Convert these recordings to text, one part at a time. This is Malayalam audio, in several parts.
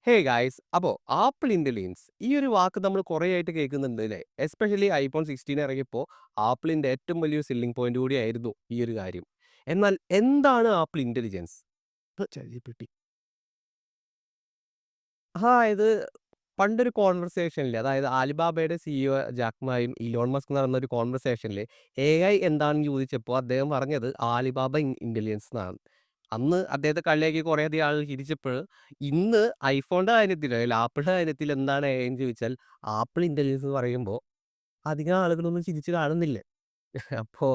ഹേ ഗായ്സ് അപ്പോൾ ആപ്പിൾ ഇന്റലിജൻസ് ഈ ഒരു വാക്ക് നമ്മൾ കുറേ ആയിട്ട് കേൾക്കുന്നുണ്ട് അല്ലേ? എസ്പെഷ്യലി ഐഫോൺ 16 ഇറങ്ങിയപ്പോൾ ആപ്പിളിന്റെ ഏറ്റവും വലിയൊരു സെല്ലിംഗ് പോയിന്റ് കൂടിയായിരുന്നു ഈ ഒരു കാര്യം. എന്നാൽ എന്താണ് ആപ്പിൾ ഇന്റലിജൻസ്? ChatGPT. ഇത് പണ്ടൊരു കോൺവെർസേഷനിൽ, അതായത് ആലിബാബയുടെ സിഇഒ ജാക്മായും ഇലോൺ മസ്ക് നടന്ന ഒരു കോൺവെർസേഷനിൽ AI എന്താണെന്ന് ചോദിച്ചപ്പോൾ അദ്ദേഹം പറഞ്ഞത് ആലിബാബ ഇന്റലിജൻസ് എന്നാണ്. അന്ന് അദ്ദേഹത്തെ കളിയാക്കി കുറേയധികം ആളുകൾ ചിരിച്ചപ്പോൾ ഇന്ന് ഐഫോണിന്റെ കാര്യത്തിൽ അല്ലെങ്കിൽ ആപ്പിളിന്റെ കാര്യത്തിൽ എന്താണ് AI എന്ന് ചോദിച്ചാൽ ആപ്പിൾ ഇന്റലിജൻസ് എന്ന് പറയുമ്പോൾ അധികം ആളുകളൊന്നും ചിരിച്ച് കാണുന്നില്ല. അപ്പോൾ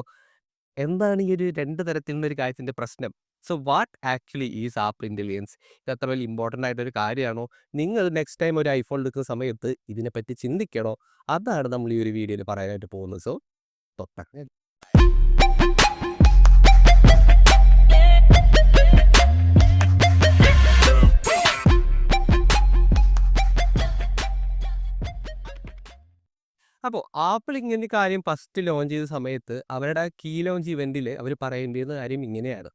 എന്താണ് ഈ ഒരു 2 തരത്തിലുള്ള ഒരു കാര്യത്തിന്റെ പ്രശ്നം? So what actually is Apple intelligence? ഇത് അത്ര വലിയ ഇമ്പോർട്ടന്റ് ആയിട്ടൊരു കാര്യമാണോ? നിങ്ങൾ നെക്സ്റ്റ് ടൈം ഒരു ഐഫോൺ എടുക്കുന്ന സമയത്ത് ഇതിനെപ്പറ്റി ചിന്തിക്കണോ? അതാണ് നമ്മൾ ഈ ഒരു വീഡിയോയിൽ പറയാനായിട്ട് പോകുന്നത്. സോ തൊട്ടങ്ങനെ അപ്പോൾ ആപ്പിൾ ഇങ്ങനെ കാര്യം ഫസ്റ്റ് ലോഞ്ച് ചെയ്ത സമയത്ത് അവരുടെ കീ ലോഞ്ച് ഇവന്റിൽ അവർ പറയേണ്ടിയിരുന്ന കാര്യം ഇങ്ങനെയാണ്: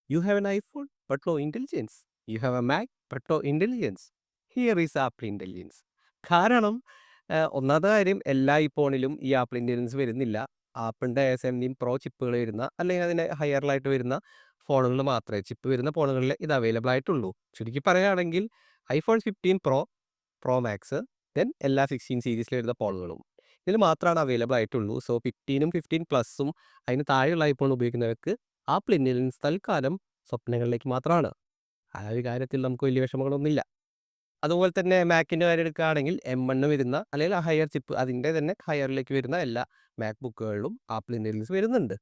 you have an iPhone but no intelligence. You have a Mac but no intelligence. Here is Apple intelligence. കാരണം ഒന്നാമത്തെ കാര്യം, എല്ലാ ഐഫോണിലും ഈ ആപ്പിൾ ഇന്റലിജൻസ് വരുന്നില്ല. ആപ്പിളിൻ്റെ A17 പ്രോ ചിപ്പുകൾ വരുന്ന, അല്ലെങ്കിൽ അതിൻ്റെ ഹയറിലായിട്ട് വരുന്ന ഫോണുകളിൽ മാത്രമേ, ചിപ്പ് വരുന്ന ഫോണുകളിൽ ഇത് അവൈലബിൾ ആയിട്ടുള്ളൂ. ചുരുക്കി പറയുകയാണെങ്കിൽ iPhone 15 pro, pro max, then എല്ലാ 16 സീരീസിൽ വരുന്ന ഫോണുകളും ഇതിൽ മാത്രമാണ് അവൈലബിൾ ആയിട്ടുള്ളൂ. സോ 15ഉം 15 പ്ലസും അതിന് താഴെയുള്ള ഐഫോൺ ഉപയോഗിക്കുന്നവർക്ക് ആപ്പിൾ ഇന്റലിജൻസ് തൽക്കാലം സ്വപ്നങ്ങളിലേക്ക് മാത്രമാണ്. ആ ഒരു കാര്യത്തിൽ നമുക്ക് വലിയ വിഷമങ്ങളൊന്നുമില്ല. അതുപോലെ തന്നെ മാക്കിൻ്റെ കാര്യം എടുക്കുകയാണെങ്കിൽ M1 വരുന്ന, അല്ലെങ്കിൽ ആ ഹയർ ചിപ്പ് അതിൻ്റെ തന്നെ ഹയറിലേക്ക് വരുന്ന എല്ലാ മാക് ബുക്കുകളിലും ആപ്പിൾ ഇന്റലിജൻസ് വരുന്നുണ്ട്.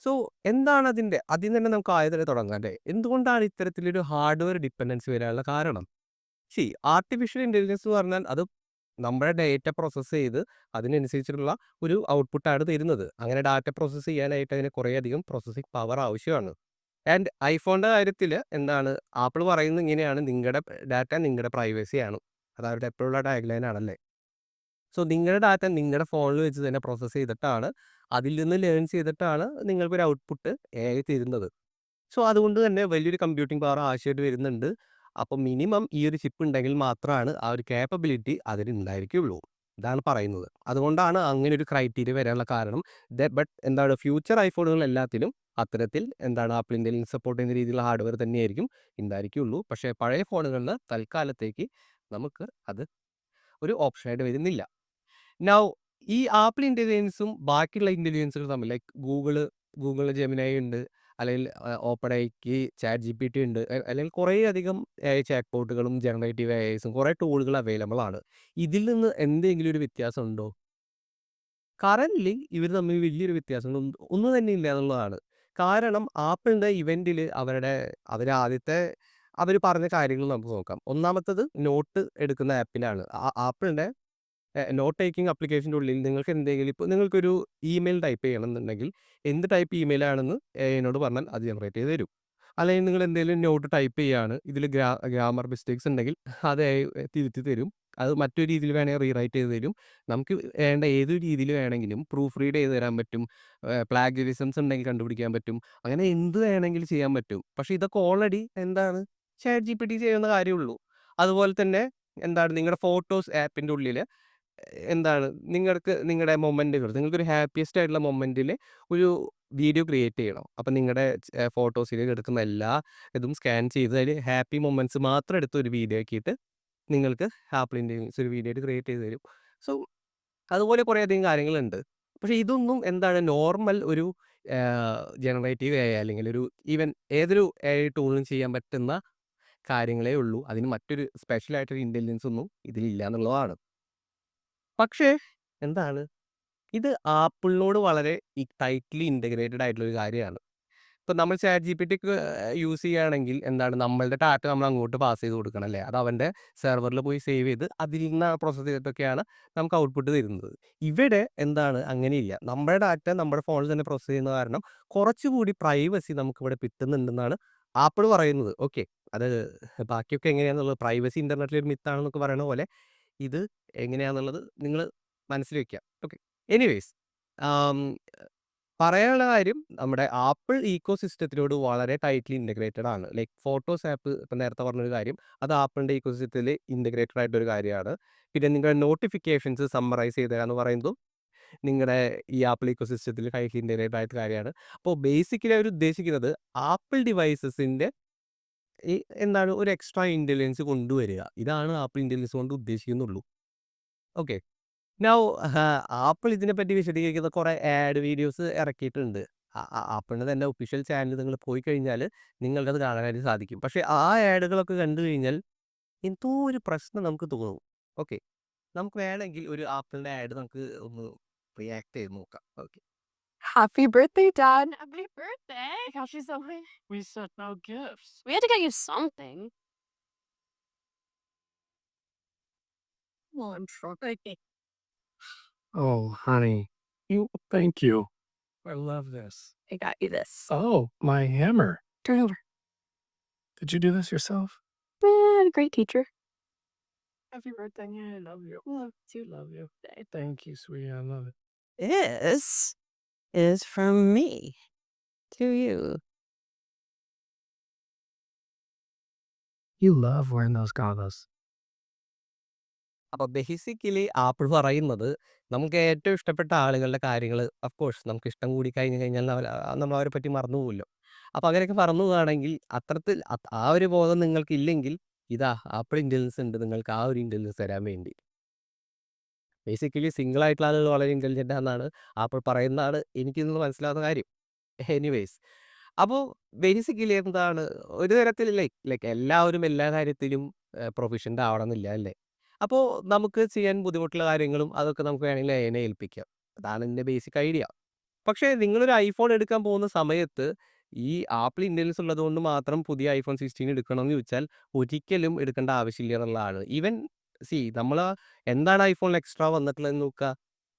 സോ എന്താണ് അതിൽ തന്നെ നമുക്ക് ആദ്യം തന്നെ തുടങ്ങാം അല്ലേ? എന്തുകൊണ്ടാണ് ഇത്തരത്തിലൊരു ഹാർഡ്വെയർ ഡിപ്പെൻഡൻസി വരാനുള്ള കാരണം? ആർട്ടിഫിഷ്യൽ ഇന്റലിജൻസ് എന്ന് പറഞ്ഞാൽ അത് നമ്മുടെ ഡേറ്റ പ്രോസസ്സ് ചെയ്ത് അതിനനുസരിച്ചിട്ടുള്ള ഒരു ഔട്ട്പുട്ടാണ് തരുന്നത്. അങ്ങനെ ഡാറ്റ പ്രോസസ്സ് ചെയ്യാനായിട്ട് അതിന് കുറേയധികം പ്രോസസ്സിംഗ് പവർ ആവശ്യമാണ്. ആൻഡ് ഐഫോണിന്റെ കാര്യത്തിൽ എന്താണ് ആപ്പിൾ പറയുന്നത് ഇങ്ങനെയാണ്: നിങ്ങളുടെ ഡാറ്റ നിങ്ങളുടെ പ്രൈവസിയാണ്. അത് അവരുടെ എപ്പോഴുള്ള ടാഗ് ലൈൻ ആണല്ലേ. സോ നിങ്ങളുടെ ഡാറ്റ നിങ്ങളുടെ ഫോണിൽ വെച്ച് തന്നെ പ്രോസസ്സ് ചെയ്തിട്ടാണ്, അതിൽ നിന്ന് ലേൺ ചെയ്തിട്ടാണ് നിങ്ങൾക്കൊരു ഔട്ട്പുട്ട് AI തരുന്നത്. സോ അതുകൊണ്ട് തന്നെ വലിയൊരു കമ്പ്യൂട്ടിംഗ് പവർ ആവശ്യമായിട്ട് വരുന്നുണ്ട്. അപ്പോൾ മിനിമം ഈ ഒരു ചിപ്പ് ഉണ്ടെങ്കിൽ മാത്രമാണ് ആ ഒരു കേപ്പബിലിറ്റി അതിന് ഉണ്ടായിരിക്കുകയുള്ളൂ. ഇതാണ് പറയുന്നത്. അതുകൊണ്ടാണ് അങ്ങനെ ഒരു ക്രൈറ്റീരിയ വരാനുള്ള കാരണം. ബട്ട് എന്താണ്, ഫ്യൂച്ചർ ഐഫോണുകൾ എല്ലാത്തിലും അത്തരത്തിൽ എന്താണ് ആപ്പിൾ ഇന്റലിജൻസ് സപ്പോർട്ട് ചെയ്യുന്ന രീതിയിലുള്ള ഹാർഡ്വെയർ തന്നെയായിരിക്കും ഉണ്ടായിരിക്കുകയുള്ളൂ. പക്ഷേ പഴയ ഫോണുകളിൽ തൽക്കാലത്തേക്ക് നമുക്ക് അത് ഒരു ഓപ്ഷനായിട്ട് വരുന്നില്ല. നൗ ഈ ആപ്പിൾ ഇന്റലിജൻസും ബാക്കിയുള്ള ഇന്റലിജൻസുകൾ തമ്മിൽ, ലൈക്ക് ഗൂഗിൾ ജെമിനൈ ഉണ്ട്, അല്ലെങ്കിൽ ഓപ്പൺ ഐക്ക് ചാറ്റ് GPT ഉണ്ട്, അല്ലെങ്കിൽ കുറേ അധികം AI ചാറ്റ് ബോട്ടുകളും ജനറേറ്റീവ് AIസും കുറേ ടൂളുകൾ അവൈലബിൾ ആണ്. ഇതിൽ നിന്ന് എന്തെങ്കിലും ഒരു വ്യത്യാസം ഉണ്ടോ? കറന്റ്ലി ഇവർ തമ്മിൽ വലിയൊരു വ്യത്യാസം ഒന്നും തന്നെ ഇല്ല എന്നുള്ളതാണ്. കാരണം ആപ്പിളിന്റെ ഇവന്റിൽ ആദ്യത്തെ അവർ പറഞ്ഞ കാര്യങ്ങൾ നമുക്ക് നോക്കാം. ഒന്നാമത്തത് നോട്ട് എടുക്കുന്ന ആപ്പിലാണ്. ആപ്പിളിന്റെ നോട്ട് ടേക്കിംഗ് ആപ്ലിക്കേഷൻ്റെ ഉള്ളിൽ നിങ്ങൾക്ക് എന്തെങ്കിലും, ഇപ്പോൾ നിങ്ങൾക്കൊരു ഇമെയിൽ ടൈപ്പ് ചെയ്യണമെന്നുണ്ടെങ്കിൽ എന്ത് ടൈപ്പ് ഇമെയിൽ ആണെന്ന് എഐനോട് പറഞ്ഞാൽ അത് ജനറേറ്റ് ചെയ്ത് തരും. അല്ലെങ്കിൽ നിങ്ങൾ എന്തെങ്കിലും നോട്ട് ടൈപ്പ് ചെയ്യുകയാണ്, ഇതിൽ ഗ്രാമർ മിസ്റ്റേക്സ് ഉണ്ടെങ്കിൽ അത് AI തിരുത്തി തരും. അത് മറ്റൊരു രീതിയിൽ വേണമെങ്കിൽ റീറൈറ്റ് ചെയ്ത് തരും. നമുക്ക് വേണ്ട ഏതൊരു രീതിയിൽ വേണമെങ്കിലും പ്രൂഫ് റീഡ് ചെയ്ത് തരാൻ പറ്റും. പ്ലാഗറിസംസ് ഉണ്ടെങ്കിൽ കണ്ടുപിടിക്കാൻ പറ്റും. അങ്ങനെ എന്ത് വേണമെങ്കിലും ചെയ്യാൻ പറ്റും. പക്ഷേ ഇതൊക്കെ ഓൾറെഡി എന്താണ്, ചാറ്റ് GPT ചെയ്യുന്ന കാര്യമുള്ളൂ. അതുപോലെ തന്നെ എന്താണ്, നിങ്ങളുടെ ഫോട്ടോസ് ആപ്പിൻ്റെ ഉള്ളിൽ എന്താണ്, നിങ്ങളുടെ മൊമെന്റുകൾ, നിങ്ങൾക്കൊരു ഹാപ്പിയസ്റ്റ് ആയിട്ടുള്ള മൊമെന്റിൽ ഒരു വീഡിയോ ക്രിയേറ്റ് ചെയ്യണം. അപ്പം നിങ്ങളുടെ ഫോട്ടോസിൽ എടുക്കുന്ന എല്ലാ ഇതും സ്കാൻ ചെയ്ത് അതിൽ ഹാപ്പി മൊമെന്റ്സ് മാത്രം എടുത്ത് ഒരു വീഡിയോ ആക്കിയിട്ട് നിങ്ങൾക്ക് ആപ്പിൾ ഇന്റലിജൻസ് ഒരു വീഡിയോ ആയിട്ട് ക്രിയേറ്റ് ചെയ്ത് തരും. സോ അതുപോലെ കുറേയധികം കാര്യങ്ങളുണ്ട്. പക്ഷേ ഇതൊന്നും എന്താണ്, നോർമൽ ഒരു ജനറേറ്റീവ് AI അല്ലെങ്കിൽ ഒരു ഈവൻ ഏതൊരു AI ടൂളിനും ചെയ്യാൻ പറ്റുന്ന കാര്യങ്ങളേ ഉള്ളൂ. അതിന് മറ്റൊരു സ്പെഷ്യൽ ആയിട്ടൊരു ഇന്റലിജൻസ് ഒന്നും ഇതിലില്ല എന്നുള്ളതാണ്. പക്ഷേ എന്താണ്, ഇത് ആപ്പിളിനോട് വളരെ ടൈറ്റ്ലി ഇൻ്റഗ്രേറ്റഡ് ആയിട്ടുള്ള ഒരു കാര്യമാണ്. ഇപ്പം നമ്മൾ ചാറ്റ് GPT ഒക്കെ യൂസ് ചെയ്യുകയാണെങ്കിൽ എന്താണ്, നമ്മളുടെ ഡാറ്റ നമ്മൾ അങ്ങോട്ട് പാസ് ചെയ്ത് കൊടുക്കണം അല്ലേ. അത് അവൻ്റെ സെർവറിൽ പോയി സേവ് ചെയ്ത് അതിൽ നിന്ന് പ്രോസസ്സ് ചെയ്തിട്ടൊക്കെയാണ് നമുക്ക് ഔട്ട്പുട്ട് തരുന്നത്. ഇവിടെ എന്താണ്, അങ്ങനെയില്ല. നമ്മുടെ ഡാറ്റ നമ്മുടെ ഫോണിൽ തന്നെ പ്രോസസ്സ് ചെയ്യുന്ന കാരണം കുറച്ചുകൂടി പ്രൈവസി നമുക്കിവിടെ കിട്ടുന്നുണ്ടെന്നാണ് ആപ്പിൾ പറയുന്നത്. ഓക്കെ, അത് ബാക്കിയൊക്കെ എങ്ങനെയാണെന്നുള്ളത്, പ്രൈവസി ഇൻ്റർനെറ്റിൽ ഒരു മിത്താണെന്നൊക്കെ പറയുന്ന പോലെ ഇത് എങ്ങനെയാണെന്നുള്ളത് നിങ്ങൾ മനസ്സിൽ വെക്കുക. ഓക്കെ. എനിവേയ്സ്, ആം, പറയാനുള്ള കാര്യം നമ്മുടെ ആപ്പിൾ ഇക്കോസിസ്റ്റത്തിനോട് വളരെ ടൈറ്റ്ലി ഇൻറ്റഗ്രേറ്റഡ് ആണ്. ലൈക്ക് ഫോട്ടോസ് ആപ്പ് ഇപ്പം നേരത്തെ പറഞ്ഞൊരു കാര്യം, അത് ആപ്പിളിൻ്റെ ഇക്കോസിസ്റ്റത്തിൽ ഇൻറ്റഗ്രേറ്റഡ് ആയിട്ടൊരു കാര്യമാണ്. പിന്നെ നിങ്ങളുടെ നോട്ടിഫിക്കേഷൻസ് സമ്മറൈസ് ചെയ്ത് തരാന്ന് പറയുന്നതും നിങ്ങളുടെ ഈ ആപ്പിൾ ഇക്കോസിസ്റ്റത്തിൽ ടൈറ്റ്ലി ഇൻറ്റഗ്രേറ്റഡ് ആയിട്ട് കാര്യമാണ്. അപ്പോൾ ബേസിക്കലി അവർ ഉദ്ദേശിക്കുന്നത് ആപ്പിൾ ഡിവൈസസിൻ്റെ ഈ എന്താണ് ഒരു എക്സ്ട്രാ ഇൻ്റലിജൻസ് കൊണ്ടുവരിക. ഇതാണ് ആപ്പിൾ ഇൻ്റലിജൻസ് കൊണ്ട് ഉദ്ദേശിക്കുന്നുള്ളൂ. ഓക്കെ. നൗ ആപ്പിൾ ഇതിനെപ്പറ്റി വിശദീകരിക്കുന്ന കുറേ ആഡ് വീഡിയോസ് ഇറക്കിയിട്ടുണ്ട്. ആപ്പിളിൻ്റെ തന്നെ ഒഫീഷ്യൽ ചാനൽ നിങ്ങൾ പോയി കഴിഞ്ഞാൽ നിങ്ങൾക്കത് കാണാനായിട്ട് സാധിക്കും. പക്ഷേ ആ ആഡുകളൊക്കെ കണ്ടു കഴിഞ്ഞാൽ എന്തോ ഒരു പ്രശ്നം നമുക്ക് തോന്നും. ഓക്കെ. നമുക്ക് വേണമെങ്കിൽ ഒരു ആപ്പിളിൻ്റെ ആഡ് നമുക്ക് ഒന്ന് റിയാക്ട് ചെയ്ത് നോക്കാം. Okay. Happy birthday, Dad. Happy birthday! Gosh, she's so late. We said no gifts. We had to get you something. Well, I'm trying. Oh, honey. Thank you. I love this. I got you this. Oh, my hammer. Turn over. Did you do this yourself? Great teacher. Happy birthday. Yeah, I love you. Love you. Thank you, sweetie. I love it. This is from me to you. You love wearing those goggles. അപ്പോൾ ബേസിക്കലി ആപ്പിൾ പറയുന്നത് നമുക്ക് ഏറ്റവും ഇഷ്ടപ്പെട്ട ആളുകളുടെ കാര്യങ്ങൾ കോഴ്സ് നമുക്ക് ഇഷ്ടം കൂടി കഴിഞ്ഞ് കഴിഞ്ഞാൽ നമ്മൾ അവരെ പറ്റി മറന്നു പോകുമല്ലോ. അപ്പോൾ അങ്ങനെയൊക്കെ മറന്നു പോവുകയാണെങ്കിൽ അത്തരത്തിൽ ആ ഒരു ബോധം നിങ്ങൾക്ക് ഇല്ലെങ്കിൽ ഇതാ ആപ്പിൾ ഇൻ്റലിജൻസ് ഉണ്ട് നിങ്ങൾക്ക് ആ ഒരു ഇൻ്റലിജൻസ് തരാൻ വേണ്ടി. ബേസിക്കലി സിംഗിൾ ആയിട്ടുള്ള ആളുകൾ വളരെ ഇൻ്റലിജൻ്റ് ആണെന്നാണ് ആപ്പിൾ പറയുന്നതാണ് എനിക്കിന്ന് മനസ്സിലാവുന്ന കാര്യം. എനിവേയ്സ് അപ്പോൾ ബേസിക്കലി എന്താണ് ഒരു തരത്തിൽ ലൈക്ക് എല്ലാവരും എല്ലാ കാര്യത്തിലും പ്രൊഫഷൻ്റ് ആവണമെന്നില്ല അല്ലേ. അപ്പോൾ നമുക്ക് ചെയ്യാൻ ബുദ്ധിമുട്ടുള്ള കാര്യങ്ങളും അതൊക്കെ നമുക്ക് വേണമെങ്കിൽ എനെ ഏൽപ്പിക്കാം. അതാണ് എൻ്റെ ബേസിക് ഐഡിയ. പക്ഷേ നിങ്ങളൊരു ഐഫോൺ എടുക്കാൻ പോകുന്ന സമയത്ത് ഈ ആപ്പിൾ ഇൻ്റലിജൻസ് ഉള്ളതുകൊണ്ട് മാത്രം പുതിയ ഐഫോൺ 16 എടുക്കണമെന്ന് ചോദിച്ചാൽ ഒരിക്കലും എടുക്കേണ്ട ആവശ്യമില്ല എന്നുള്ളതാണ്. ഈവൻ നമ്മൾ എന്താണ് ഐഫോണിൽ എക്സ്ട്രാ വന്നിട്ടുള്ളതെന്ന് നോക്കുക.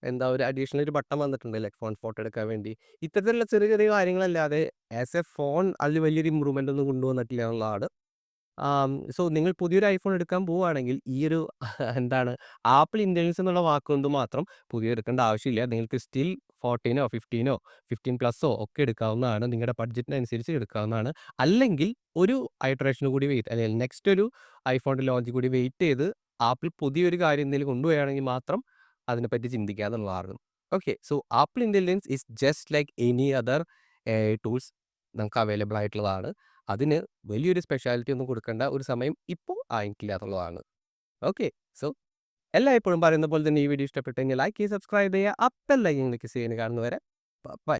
എന്താ ഒരു അഡീഷണൽ ഒരു ബട്ടൺ വന്നിട്ടുണ്ട് ലൈക്ക് ഫോട്ടോ എടുക്കാൻ വേണ്ടി. ഇത്തരത്തിലുള്ള ചെറിയ ചെറിയ കാര്യങ്ങളല്ലാതെ ആസ് എ ഫോൺ അതിൽ വലിയൊരു ഇമ്പ്രൂവ്മെൻ്റ് ഒന്നും കൊണ്ടുവന്നിട്ടില്ല എന്നുള്ളതാണ്. സോ നിങ്ങൾ പുതിയൊരു ഐഫോൺ എടുക്കാൻ പോവുകയാണെങ്കിൽ ഈ ഒരു എന്താണ് ആപ്പിൾ ഇൻ്റലിജൻസ് എന്നുള്ള വാക്കുകൊണ്ട് മാത്രം പുതിയ എടുക്കേണ്ട ആവശ്യമില്ല. നിങ്ങൾക്ക് സ്റ്റിൽ 14 15 15+ ഒക്കെ എടുക്കാവുന്നതാണ്. നിങ്ങളുടെ ബഡ്ജറ്റിനനുസരിച്ച് എടുക്കാവുന്നതാണ്. അല്ലെങ്കിൽ ഒരു ഐറ്ററേഷൻ കൂടി അല്ലെങ്കിൽ നെക്സ്റ്റ് ഒരു ഐഫോണിൻ്റെ ലോഞ്ച് കൂടി വെയിറ്റ് ചെയ്ത് ആപ്പിൾ പുതിയൊരു കാര്യം എന്തെങ്കിലും കൊണ്ടുപോവുകയാണെങ്കിൽ മാത്രം അതിനെപ്പറ്റി ചിന്തിക്കുക എന്നുള്ളതാണ്. Okay. So apple intelligence is just like any other tools നമുക്ക് അവൈലബിൾ ആയിട്ടുള്ളതാണ്. അതിന് വലിയൊരു സ്പെഷ്യാലിറ്റി ഒന്നും കൊടുക്കേണ്ട ഒരു സമയം ഇപ്പോൾ ആയിട്ടില്ല എന്നുള്ളതാണ്. ഓക്കെ. സോ എപ്പോഴും പറയുന്ന പോലെ തന്നെ ഈ വീഡിയോ ഇഷ്ടപ്പെട്ടെങ്കിൽ ലൈക്ക് ചെയ്യുക, സബ്സ്ക്രൈബ് ചെയ്യുക, അപ്പം ലൈക്ക് ക്ലിക്ക് ചെയ്യുന്ന കാണുന്നവരെ ബൈ.